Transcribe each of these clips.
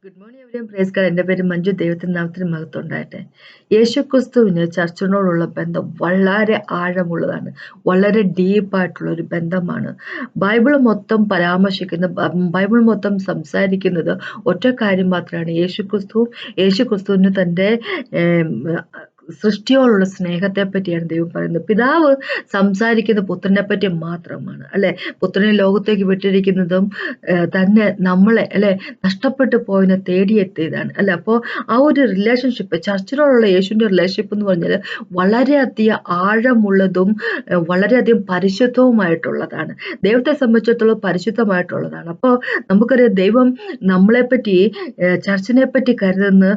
Good morning everyone. Praise God. എൻ്റെ പേര് മഞ്ജു. ദൈവത്തിൻ്റെ നാമത്തിന് മഹത്വം ഉണ്ടാകട്ടെ. യേശുക്രിസ്തുവിന് ചർച്ചിനോടുള്ള ബന്ധം വളരെ ആഴമുള്ളതാണ്, വളരെ ഡീപ്പായിട്ടുള്ള ഒരു ബന്ധമാണ്. ബൈബിൾ മൊത്തം പരാമർശിക്കുന്ന, ബൈബിൾ മൊത്തം സംസാരിക്കുന്നത് ഒറ്റ കാര്യം മാത്രമാണ്: യേശുക്രിസ്തുവിന് തൻ്റെ സൃഷ്ടിയോടുള്ള സ്നേഹത്തെ പറ്റിയാണ് ദൈവം പറയുന്നത്. പിതാവ് സംസാരിക്കുന്ന പുത്രനെ പറ്റി മാത്രമാണ്, അല്ലെ? പുത്രനെ ലോകത്തേക്ക് വിട്ടിരിക്കുന്നതും തന്നെ നമ്മളെ, അല്ലെ, നഷ്ടപ്പെട്ടു പോയതിനെ തേടിയെത്തിയതാണ്, അല്ലെ? അപ്പോൾ ആ ഒരു റിലേഷൻഷിപ്പ്, ചർച്ചിനോടുള്ള യേശുവിൻ്റെ റിലേഷൻഷിപ്പ് എന്ന് പറഞ്ഞാൽ വളരെയധികം ആഴമുള്ളതും വളരെയധികം പരിശുദ്ധവുമായിട്ടുള്ളതാണ്. ദൈവത്തെ സംബന്ധിച്ചിടത്തോളം പരിശുദ്ധമായിട്ടുള്ളതാണ്. അപ്പോൾ നമുക്കറിയാം, ദൈവം നമ്മളെപ്പറ്റി, ചർച്ചിനെ പറ്റി കരുതുന്ന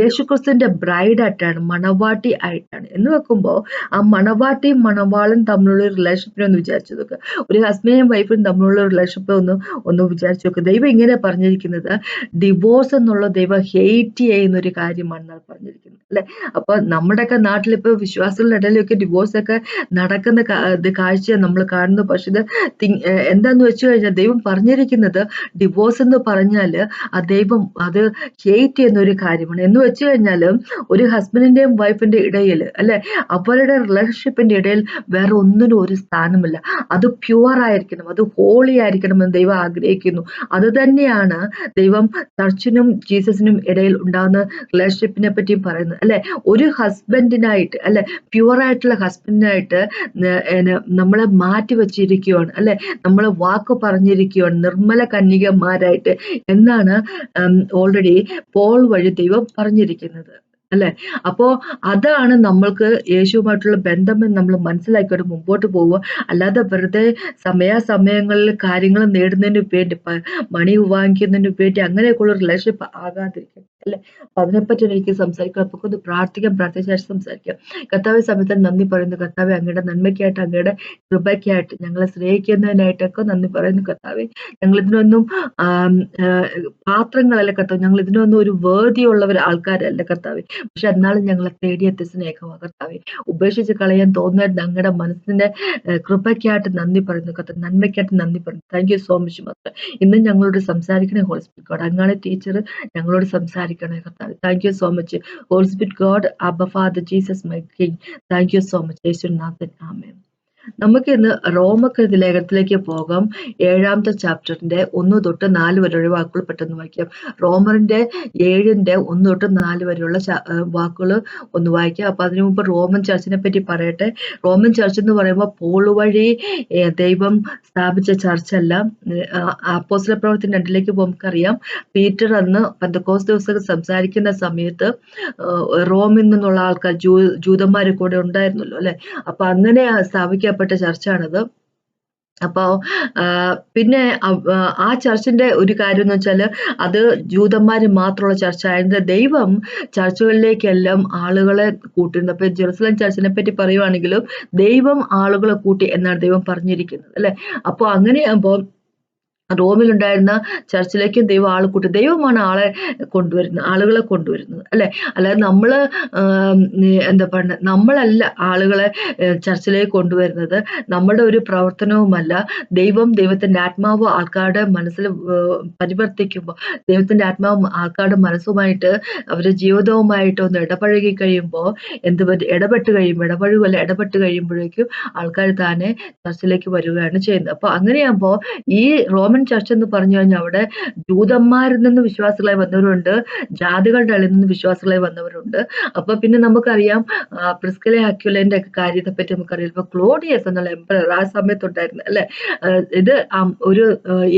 യേശുക്രിസ്തുവിൻ്റെ ബ്രൈഡായിട്ടാണ്, മണവാട്ടി ആയിട്ടാണ്. എന്ന് വെക്കുമ്പോൾ ആ മണവാട്ടിയും മണവാളും തമ്മിലുള്ള റിലേഷൻഷിപ്പിനെ ഒന്ന് വിചാരിച്ചു നോക്കുക. ഒരു ഹസ്ബൻഡും വൈഫും തമ്മിലുള്ള റിലേഷൻഷിപ്പ് ഒന്ന് വിചാരിച്ചു നോക്കുക. ദൈവം ഇങ്ങനെ പറഞ്ഞിരിക്കുന്നത്, ഡിവോഴ്സ് എന്നുള്ള ദൈവം ഹെയ്റ്റ് ചെയ്യുന്ന ഒരു കാര്യമാണെന്നാണ് പറഞ്ഞിരിക്കുന്നത്, അല്ലെ? അപ്പൊ നമ്മുടെയൊക്കെ നാട്ടിലിപ്പോ വിശ്വാസികളുടെ ഇടയിലൊക്കെ ഡിവോഴ്സ് ഒക്കെ നടക്കുന്ന കാഴ്ച നമ്മൾ കാണുന്നു. പക്ഷെ ഇത് എന്താന്ന് വെച്ച് കഴിഞ്ഞാൽ, ദൈവം പറഞ്ഞിരിക്കുന്നത് ഡിവോഴ്സ് എന്ന് പറഞ്ഞാല് ആ ദൈവം അത് ഹെയ്റ്റ് ചെയ്യുന്ന ഒരു കാര്യമാണ്. എന്ന് വെച്ച് കഴിഞ്ഞാല് ഒരു ഹസ്ബൻഡിന്റെയും വൈഫിന്റെ ഇടയിൽ, അല്ലെ, അവരുടെ റിലേഷൻഷിപ്പിന്റെ ഇടയിൽ വേറെ ഒന്നിനും ഒരു സ്ഥാനമില്ല. അത് പ്യുവർ ആയിരിക്കണം, അത് ഹോളി ആയിരിക്കണം എന്ന് ദൈവം ആഗ്രഹിക്കുന്നു. അത് തന്നെയാണ് ദൈവം ചർച്ചിനും ജീസസിനും ഇടയിൽ ഉണ്ടാകുന്ന റിലേഷൻഷിപ്പിനെ പറ്റിയും പറയുന്നത്, അല്ലെ? ഒരു ഹസ്ബൻഡിനായിട്ട്, അല്ലെ, പ്യുവർ ആയിട്ടുള്ള ഹസ്ബൻഡിനായിട്ട് നമ്മളെ മാറ്റി വെച്ചിരിക്കുകയാണ്, അല്ലെ? നമ്മളെ വാക്ക് പറഞ്ഞിരിക്കുകയാണ് നിർമ്മല കന്യകമാരായിട്ട് എന്നാണ് ഓൾറെഡി പോൾ വഴി ദൈവം പറഞ്ഞിരിക്കുന്നത്, അല്ലെ? അപ്പോ അതാണ് നമ്മൾക്ക് യേശുവുമായിട്ടുള്ള ബന്ധമെന്ന് നമ്മൾ മനസ്സിലാക്കിയിട്ട് മുമ്പോട്ട് പോവുക. അല്ലാതെ വെറുതെ സമയാസമയങ്ങളിൽ കാര്യങ്ങൾ നേടുന്നതിന് വേണ്ടി, മണി വാങ്ങിക്കുന്നതിന് വേണ്ടി അങ്ങനെയൊക്കെയുള്ള റിലേഷൻഷിപ്പ് ആകാതിരിക്കും, അല്ലെ? അപ്പൊ അതിനെപ്പറ്റി എനിക്ക് സംസാരിക്കാം. അപ്പൊ ഒന്ന് പ്രാർത്ഥിച്ച ശേഷം സംസാരിക്കാം. കർത്താവെ, സമയത്ത് നന്ദി പറയുന്നു. കർത്താവെ, അങ്ങയുടെ നന്മയ്ക്കായിട്ട്, അങ്ങയുടെ കൃപയ്ക്കായിട്ട്, ഞങ്ങളെ സ്നേഹിക്കുന്നതിനായിട്ടൊക്കെ നന്ദി പറയുന്നു. കർത്താവെ, ഞങ്ങൾ ഇതിനൊന്നും പാത്രങ്ങളല്ല കർത്താവ്, ഞങ്ങൾ ഇതിനൊന്നും ഒരു വേദിയുള്ളവർ ആൾക്കാരല്ല കർത്താവെ. പക്ഷെ എന്നാലും ഞങ്ങളെ തേടിയെത്തിയ സ്നേഹമാണ് കർത്താവെ. ഉപേക്ഷിച്ച് കളയാൻ തോന്നുന്ന ഞങ്ങളുടെ മനസ്സിന്റെ കൃപയ്ക്കായിട്ട് നന്ദി പറയുന്നു കർത്താവ്, നന്മയ്ക്കായിട്ട് നന്ദി പറയുന്നു. താങ്ക് യു സോ മച്ച് മക്കളെ. ഇന്നും ഞങ്ങളോട് സംസാരിക്കണേ ഹോളി സ്പിരിറ്റ് ഗോഡ്. അങ്ങാണ് ടീച്ചർ, ഞങ്ങളോട് സംസാരിക്കണേ കർത്താവ്. Thank you so much holy spirit god, Abba father Jesus my king. Thank you so much യേശുനാഥൻ. ആമേൻ. നമുക്ക് ഇന്ന് റോമക്കെഴുതിയ ലേഖനത്തിലേക്ക് പോകാം. 7ാമത്തെ ചാപ്റ്ററിന്റെ 1 തൊട്ട് 4 വരെയുള്ള വാക്കുകൾ പെട്ടെന്ന് വായിക്കാം. റോമറിന്റെ 7ന്റെ 1 തൊട്ട് 4 വരെയുള്ള വാക്കുകൾ ഒന്ന് വായിക്കാം. അപ്പൊ അതിനു മുമ്പ് റോമൻ ചർച്ചിനെ പറ്റി പറയട്ടെ. റോമൻ ചർച്ച് എന്ന് പറയുമ്പോൾ പോൾ വഴി ദൈവം സ്ഥാപിച്ച ചർച്ചല്ല. അപ്പോസ്തല പ്രവൃത്തി 2ലേക്ക് പോകുമ്പോൾ നമുക്കറിയാം, പീറ്റർ അന്ന് പെന്തക്കോസ്ത് ദിവസം സംസാരിക്കുന്ന സമയത്ത് റോമിൽ നിന്നുള്ള ആൾക്കാർ, ജൂതന്മാർ കൂടെ ഉണ്ടായിരുന്നല്ലോ, അല്ലെ? അപ്പൊ അങ്ങനെ സ്ഥാപിക്കപ്പെട്ട ചർച്ചാണത്. അപ്പോൾ പിന്നെ ആ ചർച്ചിന്റെ ഒരു കാര്യം എന്ന് വെച്ചാൽ, അത് ജൂതന്മാര് മാത്രമുള്ള ചർച്ച ആയിരുന്നു. ദൈവം ചർച്ചുകളിലേക്കെല്ലാം ആളുകളെ കൂട്ടിയിരുന്നു. അപ്പൊ ജെറുസലേം ചർച്ചിനെ പറ്റി പറയുവാണെങ്കിലും ദൈവം ആളുകളെ കൂട്ടി എന്നാണ് ദൈവം പറഞ്ഞിരിക്കുന്നത്, അല്ലെ? അപ്പോൾ അങ്ങനെയാകുമ്പോൾ റോമിലുണ്ടായിരുന്ന ചർച്ചിലേക്കും ദൈവം ആളെ കൂട്ടി. ദൈവമാണ് ആളുകളെ കൊണ്ടുവരുന്നത്, അല്ലെ? അല്ലാതെ നമ്മള് എന്താ പറയുക, നമ്മളല്ല ആളുകളെ ചർച്ചിലേക്ക് കൊണ്ടുവരുന്നത്, നമ്മുടെ ഒരു പ്രവർത്തനവുമല്ല. ദൈവത്തിന്റെ ആത്മാവ് ആൾക്കാരുടെ മനസ്സിൽ പരിവർത്തിക്കുമ്പോൾ, ദൈവത്തിന്റെ ആത്മാവ് ആൾക്കാരുടെ മനസ്സുമായിട്ട്, അവരുടെ ജീവിതവുമായിട്ട് ഒന്ന് ഇടപഴകി കഴിയുമ്പോൾ, ഇടപെട്ട് കഴിയുമ്പോഴേക്കും ആൾക്കാർ താനെ ചർച്ചിലേക്ക് വരികയാണ് ചെയ്യുന്നത്. അപ്പൊ അങ്ങനെയാകുമ്പോൾ ഈ റോമൻ ചർച്ച് എന്ന് പറഞ്ഞു കഴിഞ്ഞാൽ അവിടെ ജൂതന്മാരിൽ നിന്ന് വിശ്വാസികളായി വന്നവരുണ്ട്, ജാതികളുടെ ഇടയിൽ നിന്ന് വിശ്വാസികളായി വന്നവരുണ്ട്. അപ്പൊ പിന്നെ നമുക്കറിയാം പ്രിസ്കില അക്വിലന്റെ ഒക്കെ കാര്യത്തെ പറ്റി നമുക്കറിയാം. ഇപ്പൊ ക്ലോഡിയസ് എന്നുള്ള എംപറർ ആ സമയത്തുണ്ടായിരുന്നു, അല്ലെ? ഇത് ഒരു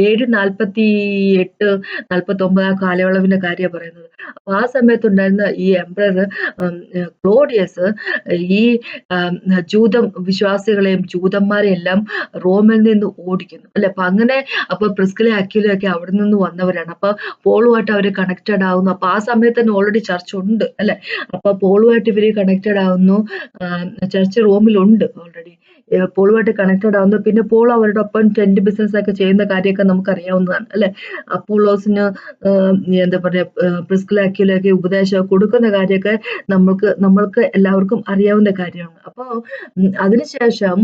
748-49 ആ കാലയളവിന്റെ കാര്യമാണ് പറയുന്നത്. അപ്പൊ ആ സമയത്തുണ്ടായിരുന്ന ഈ എംപറർ ക്ലോഡിയസ് ഈ ജൂത വിശ്വാസികളെയും ജൂതന്മാരെയും എല്ലാം റോമിൽ നിന്ന് ഓടിക്കുന്നു, അല്ലെ? അപ്പൊ പ്രിസ്കില അക്വില ഒക്കെ അവിടെ നിന്ന് വന്നവരാണ്. അപ്പൊ പോളുമായിട്ട് അവര് കണക്റ്റഡ് ആവുന്നു. അപ്പൊ ആ സമയത്ത് തന്നെ ഓൾറെഡി ചർച്ച് ഉണ്ട്, അല്ലെ? അപ്പൊ പോളുമായിട്ട് ഇവര് കണക്റ്റഡ് ആവുന്നു. ചർച്ച് റോമിലുണ്ട് ഓൾറെഡി. പോളുമായിട്ട് കണക്റ്റഡ് ആവുന്നു. പിന്നെ പോൾ അവരുടെ ഒപ്പം ടെന്റ് ബിസിനസ് ഒക്കെ ചെയ്യുന്ന കാര്യമൊക്കെ നമുക്ക് അറിയാവുന്നതാണ്, അല്ലെ? അപ്പോളോസിന് എന്താ പറയാ, പ്രിസ്കില അക്വിലയൊക്കെ ഉപദേശം കൊടുക്കുന്ന കാര്യമൊക്കെ നമ്മൾക്ക് എല്ലാവർക്കും അറിയാവുന്ന കാര്യമാണ്. അപ്പൊ അതിനുശേഷം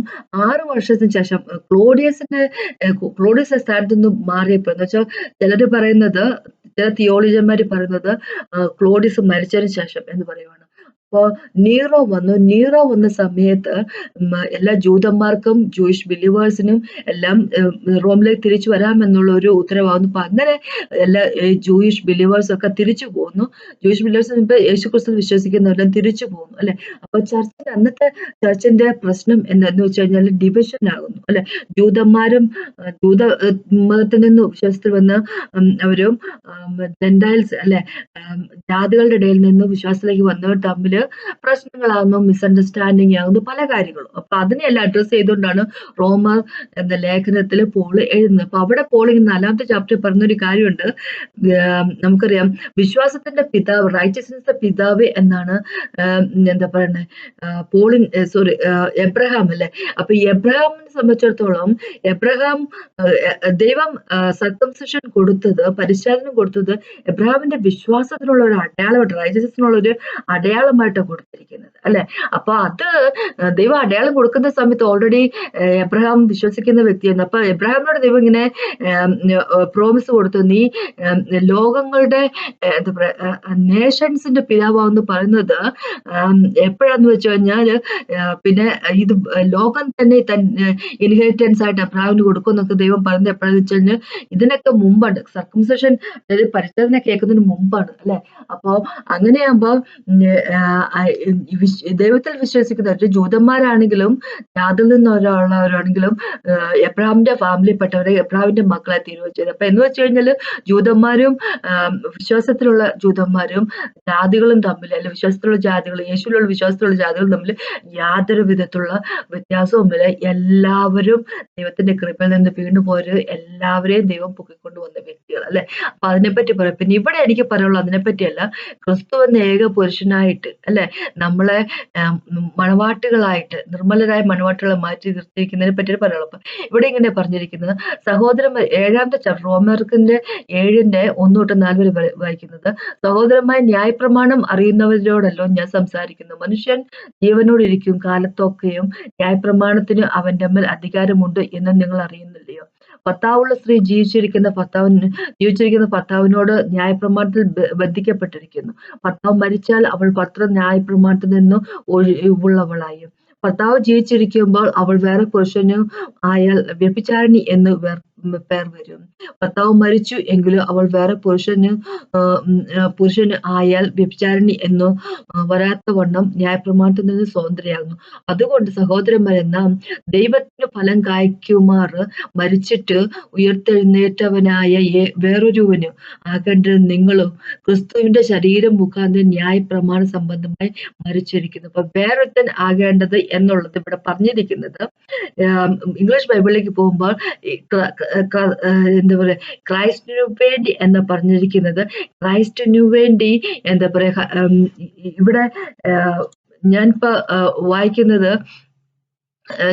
6 വർഷത്തിന് ശേഷം ക്ലോഡിയസ് സ്ഥാനത്ത് നിന്ന് മാറിയപ്പോ, എന്ന് വെച്ചാൽ ചിലര് പറയുന്നത് ചില തിയോളജിയന്മാർ പറയുന്നത് ക്ലോഡിസ് മരിച്ചതിന് ശേഷം എന്ന് പറയുവാണ്. അപ്പോ നീറോ വന്ന സമയത്ത് എല്ലാ ജൂതന്മാർക്കും ജൂയിഷ് ബിലീവേഴ്സിനും എല്ലാം റോമിലേക്ക് തിരിച്ചു വരാമെന്നുള്ള ഒരു ഉത്തരവാകുന്നു. അപ്പൊ അങ്ങനെ എല്ലാ ജൂയിഷ് ബിലീവേഴ്സ് ഒക്കെ തിരിച്ചു പോകുന്നു. ജൂയിഷ് ബിലീവേഴ്സ് ഇപ്പൊ യേശുക്രിസ്തു വിശ്വസിക്കുന്നവരെല്ലാം തിരിച്ചു പോകുന്നു അല്ലെ. അപ്പൊ അന്നത്തെ ചർച്ചിന്റെ പ്രശ്നം എന്താന്ന് വെച്ച് കഴിഞ്ഞാൽ ഡിവിഷൻ ആകുന്നു അല്ലെ. ജൂതന്മാരും ജൂത മതത്തിൽ നിന്ന് വിശ്വാസത്തിൽ വന്ന അവരും ജെന്റൈൽസ് അല്ലെ, ജാതികളുടെ ഇടയിൽ നിന്ന് വിശ്വാസത്തിലേക്ക് വന്നവർ തമ്മിൽ പ്രശ്നങ്ങളാകുന്നു, മിസ്അണ്ടർസ്റ്റാൻഡിങ് ആകുന്നു, പല കാര്യങ്ങളും. അപ്പൊ അതിനെല്ലാം അഡ്രസ് ചെയ്തുകൊണ്ടാണ് റോമർ എന്ന ലേഖനത്തിൽ പോള് എഴുതുന്നത്. അപ്പൊ അവിടെ പോളിങ് 4-ാമത്തെ ചാപ്റ്റർ പറഞ്ഞൊരു കാര്യമുണ്ട്. നമുക്കറിയാം വിശ്വാസത്തിന്റെ പിതാവ്, റൈച്ചസ്നെസ് പിതാവ് എന്നാണ് എന്താ പറയണേ, പോളിങ് എബ്രഹാം അല്ലെ. അപ്പൊ എബ്രഹാമിനെ സംബന്ധിച്ചിടത്തോളം ദൈവം സർക്കംസിഷൻ കൊടുത്തത്, പരിശോധന കൊടുത്തത് എബ്രഹാമിന്റെ വിശ്വാസത്തിനുള്ള ഒരു അടയാളമായിട്ട്, റൈച്ചസ്നെസ്സിനുള്ള ഒരു അടയാളമായിട്ടാണ് കൊടുത്തിരിക്കുന്നത് അല്ലെ. അപ്പൊ അത് ദൈവം അടയാളം കൊടുക്കുന്ന സമയത്ത് ഓൾറെഡി എബ്രഹാം വിശ്വസിക്കുന്ന വ്യക്തിയാണ്. അപ്പൊ എബ്രഹാമിനോട് ദൈവം ഇങ്ങനെ പ്രോമിസ് കൊടുത്തു, നീ ലോകങ്ങളുടെ എന്താ പറയാ നേഷൻസിന്റെ പിതാവെന്ന് പറയുന്നത് എപ്പോഴാന്ന് വെച്ച് കഴിഞ്ഞാല് പിന്നെ ഇത് ലോകം തന്നെ ഇൻഹെറിറ്റൻസ് ആയിട്ട് എബ്രഹാമിന് കൊടുക്കും എന്നൊക്കെ ദൈവം പറയുന്നത് എപ്പോഴാന്ന് വെച്ച് കഴിഞ്ഞാൽ ഇതിനൊക്കെ മുമ്പാണ്, സർക്കംസിഷൻ അതായത് പരിശോധന കേൾക്കുന്നതിന് മുമ്പാണ് അല്ലെ. അപ്പോ അങ്ങനെയാകുമ്പോ ദൈവത്തിൽ വിശ്വസിക്കുന്നവർ ജൂതന്മാരാണെങ്കിലും ജാതിയിൽ നിന്നുള്ളവരാണെങ്കിലും എബ്രഹാമിന്റെ ഫാമിലിപ്പെട്ടവരെ എബ്രഹാമിന്റെ മക്കളെ തീരുമാനിച്ചത്. അപ്പൊ എന്ന് വെച്ച് കഴിഞ്ഞാല് ജൂതന്മാരും വിശ്വാസത്തിലുള്ള ജൂതന്മാരും ജാതികളും തമ്മിൽ, അല്ലെ വിശ്വാസത്തിലുള്ള ജാതികളും യേശുവിലുള്ള വിശ്വാസത്തിലുള്ള ജാതികളും തമ്മിൽ യാതൊരു വിധത്തിലുള്ള വ്യത്യാസവുമില്ല. എല്ലാവരും ദൈവത്തിന്റെ കൃപയിൽ നിന്ന് വീണുപോര്, എല്ലാവരെയും ദൈവം പൊക്കിക്കൊണ്ടുവന്ന വ്യക്തികൾ അല്ലെ. അപ്പൊ അതിനെപ്പറ്റി പറയാം. പിന്നെ ഇവിടെ എനിക്ക് പറയാനുള്ളത് അതിനെപ്പറ്റിയല്ല, ക്രിസ്തു എന്ന ഏക പുരുഷനായിട്ട് അല്ലെ നമ്മളെ മണവാട്ടികളായിട്ട്, നിർമ്മലരായ മണവാട്ടികളെ മാറ്റി നിർത്തിയിരിക്കുന്നതിനെ പറ്റി പറയാനുള്ളൂ. അപ്പൊ ഇവിടെ ഇങ്ങനെ പറഞ്ഞിരിക്കുന്നത്, സഹോദരന്മാർ 7-ാമത്തെ ചാപ്റ്റർ റോമർക്കിന്റെ 7-1-4 വരെ വായിക്കുന്നത്, സഹോദരന്മാർ ന്യായപ്രമാണം അറിയുന്നവരോടല്ലോ ഞാൻ സംസാരിക്കുന്നു. മനുഷ്യൻ ജീവനോടിരിക്കും കാലത്തൊക്കെയും ന്യായപ്രമാണത്തിന് അവന്റെ മേൽ അധികാരമുണ്ട് എന്ന് നിങ്ങൾ അറിയുന്നില്ലയോ. ഭർത്താവുള്ള സ്ത്രീ ജീവിച്ചിരിക്കുന്ന ഭർത്താവിനോട് ന്യായപ്രമാണത്തിൽ ബന്ധിക്കപ്പെട്ടിരിക്കുന്നു. ഭർത്താവ് മരിച്ചാൽ അവൾ ന്യായപ്രമാണത്തിൽ നിന്ന് ഒഴിവുള്ളവളായും. ഭർത്താവ് ജീവിച്ചിരിക്കുമ്പോൾ അവൾ വേറെ പുരുഷനും ആയാൽ വ്യഭിചാരിണി എന്ന് പേർ വരും. ഭർത്താവ് മരിച്ചു എങ്കിലും അവൾ വേറെ പുരുഷന് ആയാൽ വ്യഭിചാരിണി എന്ന് വരാത്തവണ്ണം ന്യായപ്രമാണത്തിൽ നിന്ന് സ്വതന്ത്രയാകുന്നു. അതുകൊണ്ട് സഹോദരന്മാരെ, നാം ദൈവത്തിന് ഫലം കായ്ക്കുമാർ മരിച്ചിട്ട് ഉയർത്തെഴുന്നേറ്റവനായ വേറൊരുവന് ആകേണ്ടത് നിങ്ങളും ക്രിസ്തുവിന്റെ ശരീരം മുഖാന്തരം ന്യായപ്രമാണ സംബന്ധമായി മരിച്ചിരിക്കുന്നു. അപ്പൊ വേറൊരുത്തൻ ആകേണ്ടത് എന്നുള്ളത് ഇവിടെ പറഞ്ഞിരിക്കുന്നത്, ഇംഗ്ലീഷ് ബൈബിളിലേക്ക് പോകുമ്പോൾ എന്താ പറയാ ക്രൈസ്റ്റിനു വേണ്ടി എന്ന് പറഞ്ഞിരിക്കുന്നത്, ക്രൈസ്റ്റിനു വേണ്ടി എന്താ പറയാ ഇവിടെ ഞാനിപ്പോ വായിക്കുന്നത്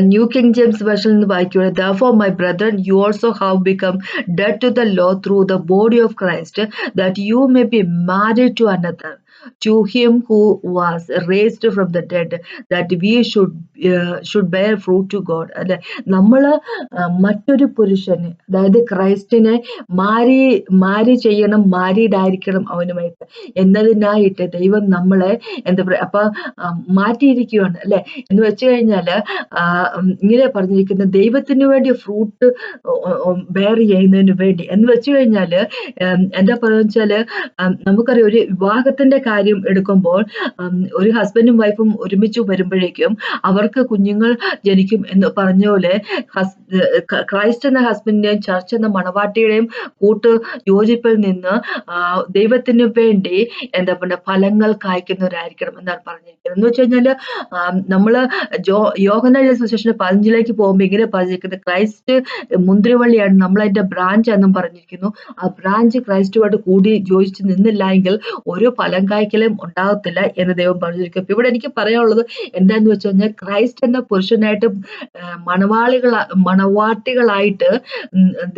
ന്യൂ കിങ് ജെയിംസ് വേർഷനിൽ നിന്ന് വായിക്കുകയാണ്. Therefore, my brethren, you also have become dead to the law through the body of Christ, that you may be married to another, to him who was raised from the dead, that we should bear fruit to God. അല്ലെ, നമ്മള് മറ്റൊരു പുരുഷന്, അതായത് ക്രൈസ്റ്റിനെ മാരി ചെയ്യണം, മാരീഡായിരിക്കണം അവനുമായിട്ട് എന്നതിനായിട്ട് ദൈവം നമ്മളെ എന്താ പറയാ അപ്പൊ മാറ്റിയിരിക്കുകയാണ് അല്ലെ. എന്ന് വെച്ച് കഴിഞ്ഞാല് ഇങ്ങനെ പറഞ്ഞിരിക്കുന്ന ദൈവത്തിന് വേണ്ടി ഫ്രൂട്ട് ബെയർ ചെയ്യുന്നതിന് വേണ്ടി എന്ന് വെച്ച് കഴിഞ്ഞാല് എന്താ പറയുക വെച്ചാല്, നമുക്കറിയാം ഒരു വിവാഹത്തിന്റെ കാര്യം എടുക്കുമ്പോൾ ഒരു ഹസ്ബൻഡും വൈഫും ഒരുമിച്ച് വരുമ്പോഴേക്കും അവർക്ക് കുഞ്ഞുങ്ങൾ ജനിക്കും എന്ന് പറഞ്ഞ പോലെ ക്രൈസ്റ്റ് എന്ന ഹസ്ബൻഡിന്റെയും ചർച്ച് എന്ന മണവാട്ടിയുടെയും കൂട്ട് യോജിപ്പിൽ നിന്ന് ദൈവത്തിന് വേണ്ടി എന്താ പറയുക ഫലങ്ങൾ കായ്ക്കുന്നവരായിരിക്കണം എന്നാണ് പറഞ്ഞിരിക്കുന്നത്. എന്ന് വെച്ച് കഴിഞ്ഞാല് നമ്മള് യോഹന്നാൻ സുവിശേഷം 15 പോകുമ്പോൾ ഇങ്ങനെ പറഞ്ഞിരിക്കുന്നത്, ക്രൈസ്റ്റ് മുന്തിരിവള്ളിയാണ്, നമ്മളതിന്റെ ബ്രാഞ്ച് എന്നും പറഞ്ഞിരിക്കുന്നു. ആ ബ്രാഞ്ച് ക്രൈസ്റ്റുമായിട്ട് കൂടി യോജിച്ച് നിന്നില്ല എങ്കിൽ ഒരു ഫലം കായ്ക്കലും ഉണ്ടാകത്തില്ല എന്ന് ദൈവം പറഞ്ഞിരിക്കും. അപ്പൊ ഇവിടെ എനിക്ക് പറയാനുള്ളത് എന്താന്ന് വെച്ച് കഴിഞ്ഞാൽ, ക്രൈസ്റ്റ് എന്ന പുരുഷനായിട്ട് മണവാട്ടികളായിട്ട്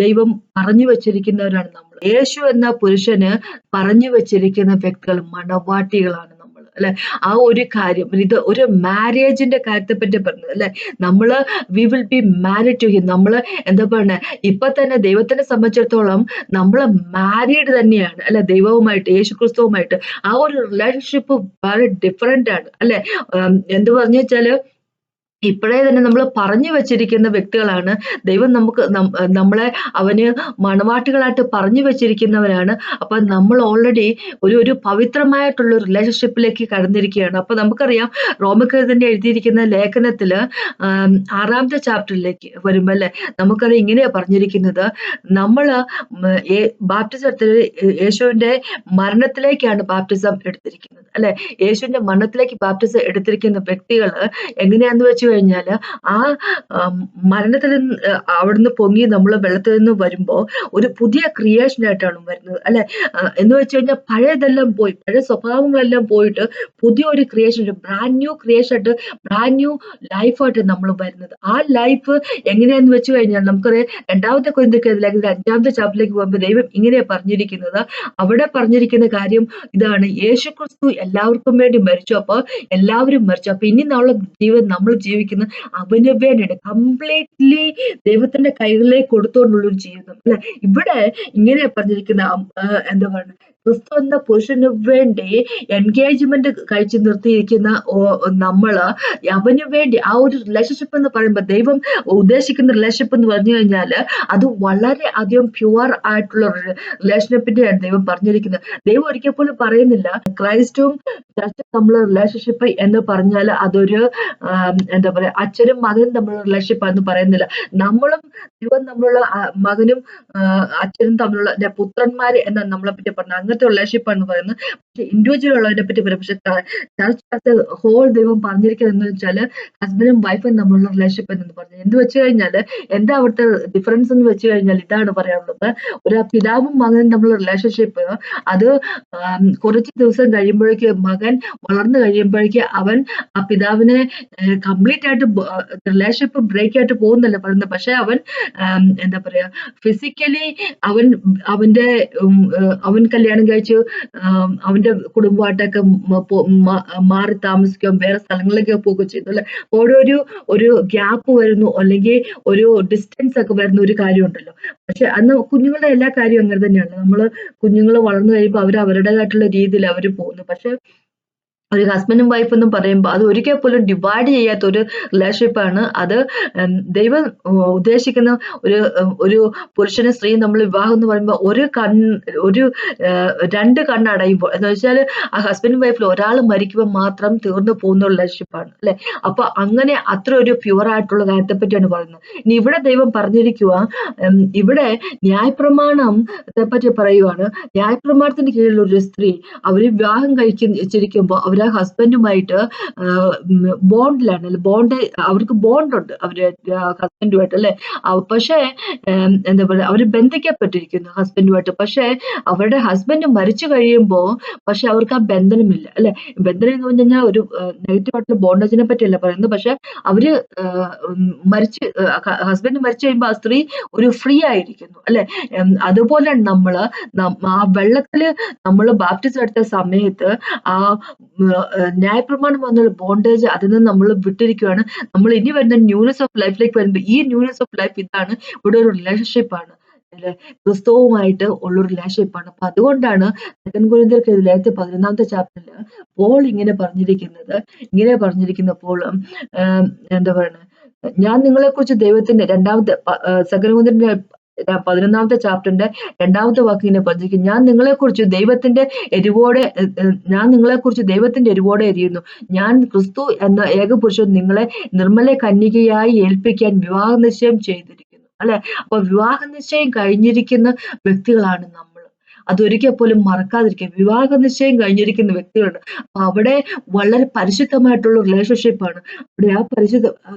ദൈവം പറഞ്ഞു വെച്ചിരിക്കുന്നവരാണ് നമ്മൾ. യേശു എന്ന പുരുഷന് പറഞ്ഞു വെച്ചിരിക്കുന്ന വ്യക്തികൾ മണവാട്ടികളാണ് നമ്മൾ അല്ലെ. ആ ഒരു കാര്യം ഇത് ഒരു മാരേജിന്റെ കാര്യത്തെ പറ്റി പറഞ്ഞത് അല്ലെ. നമ്മള് we will be married to him. നമ്മള് എന്താ പറയണേ, ഇപ്പൊ തന്നെ ദൈവത്തിനെ സംബന്ധിച്ചിടത്തോളം നമ്മള് മാരീഡ് തന്നെയാണ് അല്ലെ, ദൈവവുമായിട്ട്, യേശു ക്രിസ്തുവുമായിട്ട്. ആ ഒരു റിലേഷൻഷിപ്പ് വളരെ ഡിഫറെന്റ് ആണ് അല്ലെ. എന്ത് പറഞ്ഞു വെച്ചാല് ഇപ്പോഴേ തന്നെ നമ്മൾ പറഞ്ഞു വെച്ചിരിക്കുന്ന വ്യക്തികളാണ്. ദൈവം നമുക്ക് നമ്മളെ അവന് മണവാട്ടികളായിട്ട് പറഞ്ഞു വെച്ചിരിക്കുന്നവരാണ്. അപ്പൊ നമ്മൾ ഓൾറെഡി ഒരു പവിത്രമായിട്ടുള്ള റിലേഷൻഷിപ്പിലേക്ക് കടന്നിരിക്കുകയാണ്. അപ്പൊ നമുക്കറിയാം റോമക്കാരന്റെ എഴുതിയിരിക്കുന്ന ലേഖനത്തില് 6ാമത്തെ ചാപ്റ്ററിലേക്ക് വരുമ്പോ അല്ലെ, നമുക്കറിയാം ഇങ്ങനെയാ പറഞ്ഞിരിക്കുന്നത്. നമ്മള് ബാപ്റ്റിസം എടുത്തത് യേശുവിന്റെ മരണത്തിലേക്കാണ് ബാപ്റ്റിസം എടുത്തിരിക്കുന്നത് അല്ലെ. യേശുവിന്റെ മരണത്തിലേക്ക് ബാപ്റ്റിസം എടുത്തിരിക്കുന്ന വ്യക്തികള് എങ്ങനെയാന്ന് വെച്ച് കഴിഞ്ഞാല് ആ മരണത്തിൽ നിന്ന് അവിടുന്ന് പൊങ്ങി നമ്മൾ വെള്ളത്തിൽ നിന്ന് വരുമ്പോ ഒരു പുതിയ ക്രിയേഷൻ ആയിട്ടാണ് വരുന്നത് അല്ലെ. എന്ന് വെച്ച് കഴിഞ്ഞാൽ പഴയതെല്ലാം പോയി, പഴയ സ്വഭാവങ്ങളെല്ലാം പോയിട്ട് പുതിയൊരു ക്രിയേഷൻ, ബ്രാൻഡ് ന്യൂ ക്രിയേഷൻ ആയിട്ട്, ബ്രാൻഡ് ന്യൂ ലൈഫായിട്ട് നമ്മൾ വരുന്നത്. ആ ലൈഫ് എങ്ങനെയാന്ന് വെച്ച് കഴിഞ്ഞാൽ നമുക്കറിയാം 2 കൊരിന്ത്യർക്കെതിരെ 5ാമത്തെ ചാപ്റ്ററിലേക്ക് പോകുമ്പോൾ ദൈവം ഇങ്ങനെയാ പറഞ്ഞിരിക്കുന്നത്. അവിടെ പറഞ്ഞിരിക്കുന്ന കാര്യം ഇതാണ്: യേശുക്രിസ്തു എല്ലാവർക്കും വേണ്ടി മരിച്ചു. അപ്പൊ എല്ലാവരും മരിച്ചു. അപ്പൊ ഇനി നമ്മൾ ജീവിക്കുന്ന അവന് വേണ്ടിയാണ്, കംപ്ലീറ്റ്ലി ദൈവത്തിന്റെ കൈകളിലേക്ക് കൊടുത്തുകൊണ്ടുള്ളൊരു ജീവിതം അല്ലെ. ഇവിടെ ഇങ്ങനെയാ പറഞ്ഞിരിക്കുന്ന എന്താ പറയുക, ക്രിസ്തു എന്ന പുരുഷന് വേണ്ടി എൻഗേജ്മെന്റ് കഴിച്ചു നിർത്തിയിരിക്കുന്ന നമ്മള് അവന് വേണ്ടി ആ ഒരു റിലേഷൻഷിപ്പ് എന്ന് പറയുമ്പോൾ, ദൈവം ഉദ്ദേശിക്കുന്ന റിലേഷൻഷിപ്പ് എന്ന് പറഞ്ഞു കഴിഞ്ഞാല് അത് വളരെ അധികം പ്യുവർ ആയിട്ടുള്ള റിലേഷൻഷിപ്പിന്റെയാണ് ദൈവം പറഞ്ഞിരിക്കുന്നത്. ദൈവം ഒരിക്കൽ പോലും പറയുന്നില്ല ക്രൈസ്റ്റും ചർച്ചും തമ്മിലുള്ള റിലേഷൻഷിപ്പ് എന്ന് പറഞ്ഞാൽ അതൊരു എന്താ പറയാ അച്ഛനും മകനും തമ്മിലുള്ള റിലേഷൻഷിപ്പ് എന്ന് പറയുന്നില്ല. നമ്മളും ദൈവം തമ്മിലുള്ള മകനും അച്ഛനും തമ്മിലുള്ള പുത്രന്മാര് എന്ന് നമ്മളെ പറ്റി പറഞ്ഞ അങ്ങനത്തെ റിലേഷൻഷിപ്പ് ആണ് പറയുന്നത്. പക്ഷെ ഇൻഡിവിജ്വൽ ഉള്ളതിനെ പറ്റി പറയും. പക്ഷെ ചർച്ച് ആസ് എ ഹോൾ ദൈവം പറഞ്ഞിരിക്കുന്നത് എന്ന് വെച്ചാല് ഹസ്ബൻഡും വൈഫും തമ്മിലുള്ള റിലേഷൻഷിപ്പ് എന്ന് പറഞ്ഞു. എന്ത് വെച്ച് കഴിഞ്ഞാല് എന്താ അവിടുത്തെ ഡിഫറൻസ് എന്ന് വെച്ച് കഴിഞ്ഞാൽ ഇതാണ് പറയാനുള്ളത്. ഒരു പിതാവും മകനും തമ്മിലുള്ള റിലേഷൻഷിപ്പ് അത് കുറച്ച് ദിവസം കഴിയുമ്പോഴേക്ക് മകൻ വളർന്നു കഴിയുമ്പോഴേക്ക് അവൻ ആ പിതാവിനെ കംപ്ലീറ്റ് ആയിട്ട് റിലേഷൻഷിപ്പ് ബ്രേക്ക് ആയിട്ട് പോകുന്നല്ല പറയുന്നത്. പക്ഷെ അവൻ എന്താ പറയാ ഫിസിക്കലി അവൻ കല്യാണം കഴിച്ച് അവന്റെ കുടുംബമായിട്ടൊക്കെ മാറി താമസിക്കുകയും വേറെ സ്ഥലങ്ങളിലേക്ക് പോവുകയും ചെയ്തു അല്ലെ. ഒരു ഗ്യാപ്പ് വരുന്നു, അല്ലെങ്കിൽ ഒരു ഡിസ്റ്റൻസ് ഒക്കെ വരുന്ന ഒരു കാര്യമുണ്ടല്ലോ. പക്ഷെ അന്ന് കുഞ്ഞുങ്ങളുടെ എല്ലാ കാര്യവും അങ്ങനെ തന്നെയാണ്. നമ്മള് കുഞ്ഞുങ്ങൾ വളർന്നു കഴിയുമ്പോൾ അവർ അവരുടേതായിട്ടുള്ള രീതിയിൽ അവർ പോകുന്നു. പക്ഷെ ഒരു ഹസ്ബൻഡും വൈഫ് എന്ന് പറയുമ്പോൾ അത് ഒരിക്കൽ പോലും ഡിവൈഡ് ചെയ്യാത്ത ഒരു റിലേഷൻഷിപ്പാണ് അത്. ദൈവം ഉദ്ദേശിക്കുന്ന ഒരു പുരുഷനും സ്ത്രീയും നമ്മൾ വിവാഹം എന്ന് പറയുമ്പോൾ ഒരു 2 കണ്ണടയുമ്പോൾ എന്ന് വെച്ചാൽ ആ ഹസ്ബൻഡും വൈഫിൽ ഒരാൾ മരിക്കുമ്പോൾ മാത്രം തീർന്നു പോകുന്ന റിലേഷൻഷിപ്പാണ് അല്ലെ. അപ്പൊ അങ്ങനെ അത്ര ഒരു പ്യുവർ ആയിട്ടുള്ള കാര്യത്തെ പറ്റിയാണ് പറയുന്നത്. ഇനി ഇവിടെ ദൈവം പറഞ്ഞിരിക്കുക, ഇവിടെ ന്യായപ്രമാണത്തെ പറ്റി പറയുവാണ്. ന്യായപ്രമാണത്തിന് കീഴിലുള്ള ഒരു സ്ത്രീ അവര് വിവാഹം കഴിച്ചിരിക്കുമ്പോൾ അവർ ഹസ്ബൻഡുമായിട്ട് ബോണ്ടിലാണ്, അവർക്ക് ബോണ്ടുണ്ട് അവര് ഹസ്ബൻഡുമായിട്ട് അല്ലെ. പക്ഷേ എന്താ പറയുക, അവര് ബന്ധിക്കപ്പെട്ടിരിക്കുന്നു ഹസ്ബൻഡുമായിട്ട്. പക്ഷെ അവരുടെ ഹസ്ബൻഡ് മരിച്ചു കഴിയുമ്പോൾ പക്ഷെ അവർക്ക് ആ ബന്ധനമില്ല അല്ലെ. ബന്ധനം എന്ന് പറഞ്ഞു കഴിഞ്ഞാൽ ഒരു നെഗറ്റീവ് ആയിട്ടുള്ള ബോണ്ടേജിനെ പറ്റിയല്ല പറയുന്നത്. പക്ഷെ അവര് ഹസ്ബൻഡ് മരിച്ചു കഴിയുമ്പോൾ ആ സ്ത്രീ ഒരു ഫ്രീ ആയിരിക്കുന്നു അല്ലെ. അതുപോലെ നമ്മള് ആ വെള്ളത്തില് നമ്മള് ബാപ്റ്റിസം എടുത്ത സമയത്ത് ആ ന്യായപ്രമാണം വന്നുള്ള ബോണ്ടേജ് അതിൽ നിന്ന് നമ്മൾ വിട്ടിരിക്കുകയാണ്. നമ്മൾ ഇനി വരുന്ന ന്യൂനെസ് ഓഫ് ലൈഫിലേക്ക് വരുമ്പോൾ ഈ ന്യൂനെസ് ഓഫ് ലൈഫ് ഇതാണ്, ഇവിടെ ഒരു റിലേഷൻഷിപ്പാണ് അല്ലെ, ക്രിസ്തുവുമായിട്ട് ഉള്ളൊരു റിലേഷൻഷിപ്പാണ്. അപ്പൊ അതുകൊണ്ടാണ് 2 കൊരിന്ത്യർക്കെതിരെ 11ാമത്തെ ചാപ്റ്ററിൽ പോൾ ഇങ്ങനെ പറഞ്ഞിരിക്കുന്ന പോൾ എന്താ പറയുന്നത്, ഞാൻ നിങ്ങളെക്കുറിച്ച് ദൈവത്തിന്റെ 2 കൊരിന്ത്യർ 11ാമത്തെ ചാപ്റ്ററിന്റെ 2ാമത്തെ വാക്ക് ഇങ്ങനെ പറഞ്ഞിരിക്കും: ഞാൻ നിങ്ങളെക്കുറിച്ച് ദൈവത്തിന്റെ എരിവോടെ എരിയുന്നു. ഞാൻ ക്രിസ്തു എന്ന ഏകപുരുഷൻ നിങ്ങളെ നിർമ്മല കന്യകയായി ഏൽപ്പിക്കാൻ വിവാഹ നിശ്ചയം ചെയ്തിരിക്കുന്നു അല്ലെ. അപ്പൊ വിവാഹ നിശ്ചയം കഴിഞ്ഞിരിക്കുന്ന വ്യക്തികളാണ് നമ്മൾ. അതൊരിക്കൽ പോലും മറക്കാതിരിക്കുക. വിവാഹ നിശ്ചയം കഴിഞ്ഞിരിക്കുന്ന വ്യക്തികളുണ്ട്. അപ്പൊ അവിടെ വളരെ പരിശുദ്ധമായിട്ടുള്ള റിലേഷൻഷിപ്പാണ്. അവിടെ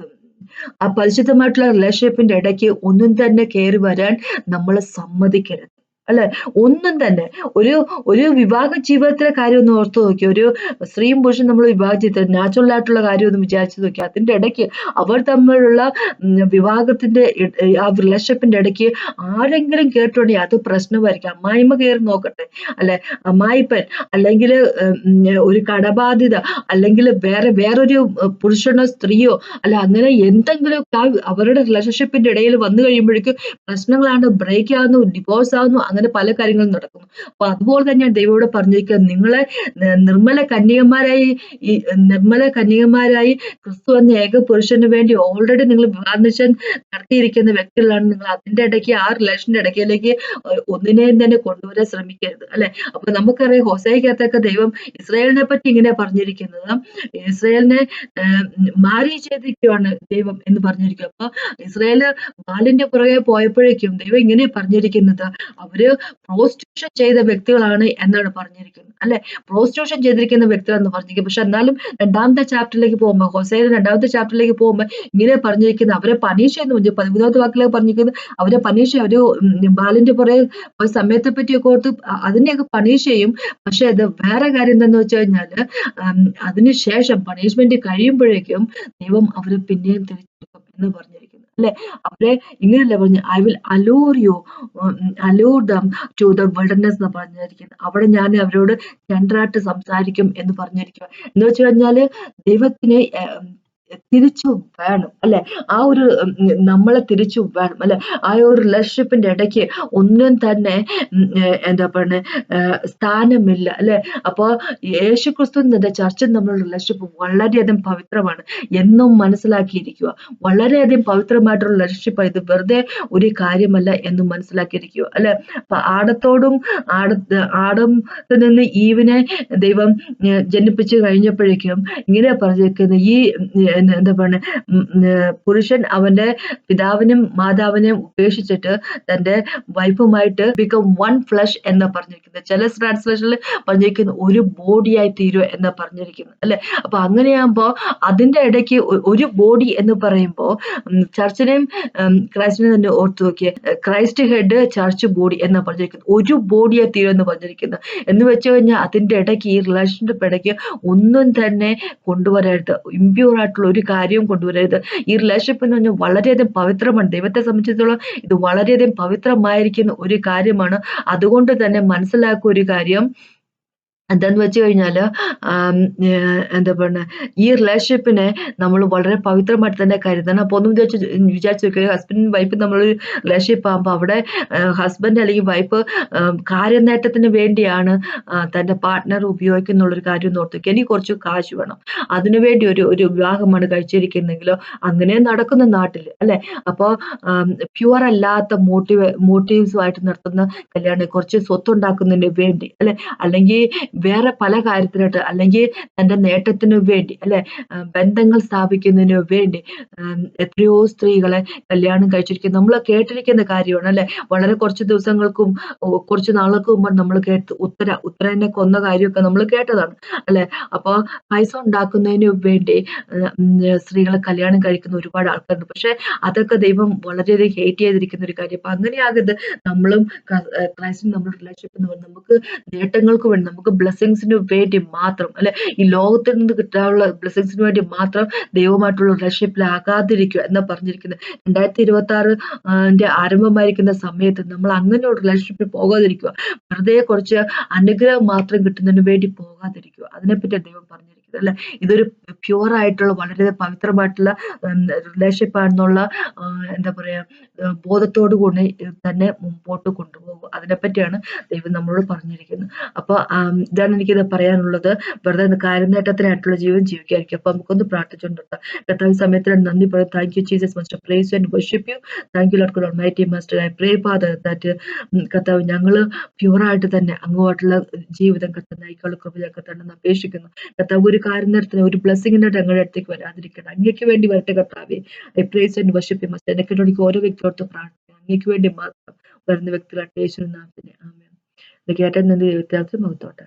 ആ പരിശുദ്ധമായിട്ടുള്ള റിലേഷൻഷിപ്പിന്റെ ഇടയ്ക്ക് ഒന്നും തന്നെ കയറി വരാൻ നമ്മൾ സമ്മതിക്കരുത് അല്ലെ? ഒന്നും തന്നെ ഒരു ഒരു വിവാഹ ജീവിതത്തിലെ കാര്യം ഒന്ന് ഓർത്ത് നോക്കി. ഒരു സ്ത്രീയും പുരുഷനും നമ്മൾ വിവാഹ ജീവിതത്തിൽ നാച്ചുറൽ ആയിട്ടുള്ള കാര്യം ഒന്ന് വിചാരിച്ചു നോക്കി. അതിന്റെ ഇടയ്ക്ക് അവർ തമ്മിലുള്ള വിവാഹത്തിന്റെ ആ റിലേഷൻഷിപ്പിന്റെ ഇടയ്ക്ക് ആരെങ്കിലും കേട്ടിട്ടുണ്ടെങ്കിൽ അത് പ്രശ്നമായിരിക്കും. അമ്മായിമ്മ കയറി നോക്കട്ടെ, അല്ലെ? അമ്മായിപ്പൻ, അല്ലെങ്കിൽ ഒരു കടബാധ്യത, അല്ലെങ്കിൽ വേറൊരു പുരുഷനോ സ്ത്രീയോ, അല്ല അങ്ങനെ എന്തെങ്കിലുമൊക്കെ അവരുടെ റിലേഷൻഷിപ്പിന്റെ ഇടയിൽ വന്നു കഴിയുമ്പോഴേക്കും പ്രശ്നങ്ങളാണ്, ബ്രേക്ക് ആകുന്നു, ഡിവോഴ്സ് ആകുന്നു, അങ്ങനെ പല കാര്യങ്ങളും നടക്കുന്നു. അപ്പൊ അതുപോലെ തന്നെയാണ് ദൈവത്തോട് പറഞ്ഞിരിക്കുക, നിങ്ങളെ നിർമ്മല കന്യകമാരായി ഈ നിർമ്മല കന്യകമാരായി ക്രിസ്തു എന്ന ഏക പുരുഷന് വേണ്ടി ഓൾറെഡി നിങ്ങൾ വിവാഹനിശ്ചയം നടത്തിയിരിക്കുന്ന വ്യക്തികളാണ് നിങ്ങൾ. അതിന്റെ ഇടയ്ക്ക് ആ റിലേഷന്റെ ഇടയ്ക്കിലേക്ക് ഒന്നിനെയും തന്നെ കൊണ്ടുവരാൻ ശ്രമിക്കരുത്, അല്ലെ? അപ്പൊ നമുക്കറിയാം ഹോസേക്കകത്തൊക്കെ ദൈവം ഇസ്രായേലിനെ പറ്റി ഇങ്ങനെ പറഞ്ഞിരിക്കുന്നത്, ഇസ്രായേലിനെ മാരി ചെയ്തിരിക്കുകയാണ് ദൈവം എന്ന് പറഞ്ഞിരിക്കുക. അപ്പൊ ഇസ്രായേല് ബാലിന്റെ പുറകെ പോയപ്പോഴേക്കും ദൈവം ഇങ്ങനെ പറഞ്ഞിരിക്കുന്നത്, അവര് പ്രോസ്റ്റിറ്റ്യൂഷൻ ചെയ്ത വ്യക്തികളാണ് എന്നാണ് പറഞ്ഞിരിക്കുന്നത്, അല്ലെ? പ്രോസ്റ്റിറ്റ്യൂഷൻ ചെയ്തിരിക്കുന്ന വ്യക്തികളെന്ന് പറഞ്ഞിരിക്കും. പക്ഷെ എന്നാലും രണ്ടാമത്തെ ചാപ്റ്ററിലേക്ക് പോകുമ്പോൾ, ഹോസേയുടെ രണ്ടാമത്തെ ചാപ്റ്ററിലേക്ക് പോകുമ്പോൾ ഇങ്ങനെ പറഞ്ഞിരിക്കുന്നത്, അവരെ പനീഷ് എന്ന് 13ാമത്തെ വാക്കിലേക്ക് പറഞ്ഞിരിക്കുന്നത്, അവരെ പനീഷ്, അവര് ബാലിന്റെ പുറകെ പോയ സമയത്തെ പറ്റിയൊക്കെ ഓർത്ത് അതിനെയൊക്കെ പനീഷ് ചെയ്യും. പക്ഷെ അത് വേറെ കാര്യം എന്താന്ന് വെച്ച് കഴിഞ്ഞാല് അതിനുശേഷം പണിഷ്മെന്റ് കഴിയുമ്പോഴേക്കും ദൈവം അവരെ പിന്നെയും തിരിച്ചെടുക്കും എന്ന് പറഞ്ഞിരിക്കുന്നു, അല്ലെ? അവരെ ഇങ്ങനെയല്ല പറഞ്ഞു, I will allure them to the wilderness എന്ന് പറഞ്ഞിരിക്കുന്നത്. അവിടെ ഞാൻ അവരോട് ജനറായിട്ട് സംസാരിക്കും എന്ന് പറഞ്ഞിരിക്കുക. എന്ന് വെച്ച് കഴിഞ്ഞാല് ദൈവത്തിന് തിരിച്ചു വേണം, അല്ലെ? ആ ഒരു നമ്മളെ തിരിച്ചു വേണം, അല്ലെ? ആ ഒരു റിലേഷൻഷിപ്പിന്റെ ഇടയ്ക്ക് ഒന്നും തന്നെ എന്താ പറയുക സ്ഥാനമില്ല, അല്ലെ? അപ്പൊ യേശുക്രിസ്തുവിന്റെ ചർച്ചും തമ്മിലുള്ള റിലേഷൻഷിപ്പ് വളരെയധികം പവിത്രമാണ് എന്നും മനസ്സിലാക്കിയിരിക്കുക. വളരെയധികം പവിത്രമായിട്ടുള്ള റിലേഷൻഷിപ്പ്, ഇത് വെറുതെ ഒരു കാര്യമല്ല എന്നും മനസ്സിലാക്കിയിരിക്കുക, അല്ലെ? അപ്പൊ ആടത്തിൽ നിന്ന് ഈവിനെ ദൈവം ജനിപ്പിച്ചു കഴിഞ്ഞപ്പോഴേക്കും ഇങ്ങനെ പറഞ്ഞിരിക്കുന്നത്, ഈ എന്താ പറയുക, പുരുഷൻ അവന്റെ പിതാവിനും മാതാവിനെയും ഉപേക്ഷിച്ചിട്ട് തന്റെ വൈഫുമായിട്ട് ബിക്കം വൺ ഫ്ലഷ് എന്ന് പറഞ്ഞിരിക്കുന്നത്. ചില ട്രാൻസ്ലേഷനിൽ പറഞ്ഞിരിക്കുന്നു ഒരു ബോഡിയായി തീരുക എന്ന് പറഞ്ഞിരിക്കുന്നു, അല്ലെ? അപ്പൊ അങ്ങനെയാകുമ്പോ അതിന്റെ ഇടയ്ക്ക് ഒരു ബോഡി എന്ന് പറയുമ്പോ ചർച്ചിനെയും ക്രൈസ്റ്റിനെ തന്നെ ഓർത്തു നോക്കിയേ. ക്രൈസ്റ്റ് ഹെഡ്, ചർച്ച് ബോഡി എന്ന് പറഞ്ഞിരിക്കുന്നത്. ഒരു ബോഡിയായി തീരുക എന്ന് പറഞ്ഞിരിക്കുന്നത്. എന്ന് വെച്ച് കഴിഞ്ഞാൽ അതിന്റെ ഇടയ്ക്ക് ഈ റിലേഷൻഷിപ്പ് ഇടയ്ക്ക് ഒന്നും തന്നെ കൊണ്ടുവരരുത്, ഇമ്പ്യൂർ ആയിട്ടുള്ള ഒരു കാര്യവും കൊണ്ടുവരരുത്. ഈ റിലേഷൻഷിപ്പ് എന്ന് പറഞ്ഞാൽ വളരെയധികം പവിത്രമാണ്. ദൈവത്തെ സംബന്ധിച്ചിടത്തോളം ഇത് വളരെയധികം പവിത്രമായിരിക്കുന്ന ഒരു കാര്യമാണ്. അതുകൊണ്ട് തന്നെ മനസ്സിലാക്കുക ഒരു കാര്യം എന്താന്ന് വെച്ച് കഴിഞ്ഞാല് എന്താ പറയുക, ഈ റിലേഷൻഷിപ്പിനെ നമ്മൾ വളരെ പവിത്രമായിട്ട് തന്നെ കരുതണം. അപ്പൊ ഒന്നും വിചാരിച്ചു നോക്കുക, ഹസ്ബൻഡ് വൈഫ് നമ്മളൊരു റിലേഷൻഷിപ്പ് ആകുമ്പോൾ അവിടെ ഹസ്ബൻഡ് അല്ലെങ്കിൽ വൈഫ് കാര്യനേട്ടത്തിന് വേണ്ടിയാണ് തന്റെ പാർട്ട്ണർ ഉപയോഗിക്കുന്നുള്ളൊരു കാര്യം ഒന്ന് ഓർത്ത് നോക്കുക. എനിക്ക് കുറച്ച് കാശ് വേണം, അതിനുവേണ്ടി ഒരു വിവാഹമാണ് കഴിച്ചിരിക്കുന്നെങ്കിലോ അങ്ങനെ നടക്കുന്ന നാട്ടിൽ, അല്ലെ? അപ്പോൾ പ്യുവർ അല്ലാത്ത മോട്ടീവ്സുമായിട്ട് നടത്തുന്ന കല്യാണം, കുറച്ച് സ്വത്തുണ്ടാക്കുന്നതിന് വേണ്ടി, അല്ലെ? അല്ലെങ്കിൽ വേറെ പല കാര്യത്തിനായിട്ട്, അല്ലെങ്കിൽ തന്റെ നേട്ടത്തിനു വേണ്ടി, അല്ലെ? ബന്ധങ്ങൾ സ്ഥാപിക്കുന്നതിന് വേണ്ടി എത്രയോ സ്ത്രീകളെ കല്യാണം കഴിച്ചിരിക്കുന്നു. നമ്മൾ കേട്ടിരിക്കുന്ന കാര്യമാണ്, അല്ലെ? വളരെ കുറച്ച് ദിവസങ്ങൾക്കും കുറച്ച് നാളുകൾക്ക് മുമ്പ് നമ്മൾ ഉത്തരനെ കൊന്ന കാര്യമൊക്കെ നമ്മൾ കേട്ടതാണ്, അല്ലെ? അപ്പൊ പൈസ ഉണ്ടാക്കുന്നതിന് വേണ്ടി സ്ത്രീകളെ കല്യാണം കഴിക്കുന്ന ഒരുപാട് ആൾക്കാരുണ്ട്. പക്ഷെ അതൊക്കെ ദൈവം വളരെയധികം ഹേറ്റ് ചെയ്തിരിക്കുന്ന ഒരു കാര്യം. അപ്പൊ അങ്ങനെയാകരുത്. നമ്മളും ക്രൈസ്റ്റും നമ്മുടെ റിലേഷൻഷിപ്പ് എന്ന് പറഞ്ഞാൽ നമുക്ക് നേട്ടങ്ങൾക്ക് വേണ്ടി, നമുക്ക് ബ്ലെസ്സിങ്സിന് വേണ്ടി മാത്രം, അല്ലെ? ഈ ലോകത്തിൽ നിന്ന് കിട്ടാനുള്ള ബ്ലെസ്സിങ്സിന് വേണ്ടി മാത്രം ദൈവമായിട്ടുള്ള റിലേഷൻഷിപ്പിലാകാതിരിക്കുക എന്നാ പറഞ്ഞിരിക്കുന്നത്. 2026 ആരംഭമായിരിക്കുന്ന സമയത്ത് നമ്മൾ അങ്ങനെ ഒരു റിലേഷൻഷിപ്പിൽ പോകാതിരിക്കുക. വെറുതെ കുറച്ച് അനുഗ്രഹം മാത്രം കിട്ടുന്നതിന് വേണ്ടി പോകാതിരിക്കുക. അതിനെപ്പറ്റി ദൈവം പറഞ്ഞിരിക്കുന്നത്, അല്ലെ? ഇതൊരു പ്യുവർ ആയിട്ടുള്ള വളരെ പവിത്രമായിട്ടുള്ള റിലേഷൻഷിപ്പ് ആണെന്നുള്ള എന്താ പറയാ ബോധത്തോടു കൂടി തന്നെ മുമ്പോട്ട് കൊണ്ടുപോകും. അതിനെപ്പറ്റിയാണ് ദൈവം നമ്മളോട് പറഞ്ഞിരിക്കുന്നത്. അപ്പൊ ഇതാണ് എനിക്കിത് പറയാനുള്ളത്. വെറുതെ കാര്യനേട്ടത്തിനായിട്ടുള്ള ജീവൻ ജീവിക്കാതിരിക്കും. അപ്പൊ നമുക്കൊന്ന് പ്രാർത്ഥിച്ചുകൊണ്ട് കർത്താവ് സമയത്തിന് നന്ദി പറയും. Thank you Jesus master, praise and worship you. Thank you Lord God almighty master. I pray Father that കർത്താവ് ഞങ്ങള് പ്യുവറായിട്ട് തന്നെ അങ്ങോട്ടുള്ള ജീവിതം കർത്താവ് നയിക്കാനുള്ള കൃപ കർത്താവ് അപേക്ഷിക്കുന്നു. കർത്താവ് ഒരു കാര്യനേരത്തിന് ഒരു ബ്ലെസ്സിങ്ങിന്റെ ഞങ്ങളുടെ അടുത്തേക്ക് വരാതിരിക്കണം. അങ്ങേക്ക് വേണ്ടി വരട്ടെ കർത്താവേ. I praise and worship you master. എന്നെക്കൊണ്ടെനിക്ക് ഓരോ വ്യക്തിയോട് പ്രാർത്ഥന അങ്ങേക്ക് വേണ്ടി മാത്രം വരുന്ന വ്യക്തികളായിട്ട് യേശുവിൻ നാമത്തിൽ ആമേൻ. ഇത് കേട്ട നന്ദി, ദൈവത്തെ മുഖത്തോട്ടെ.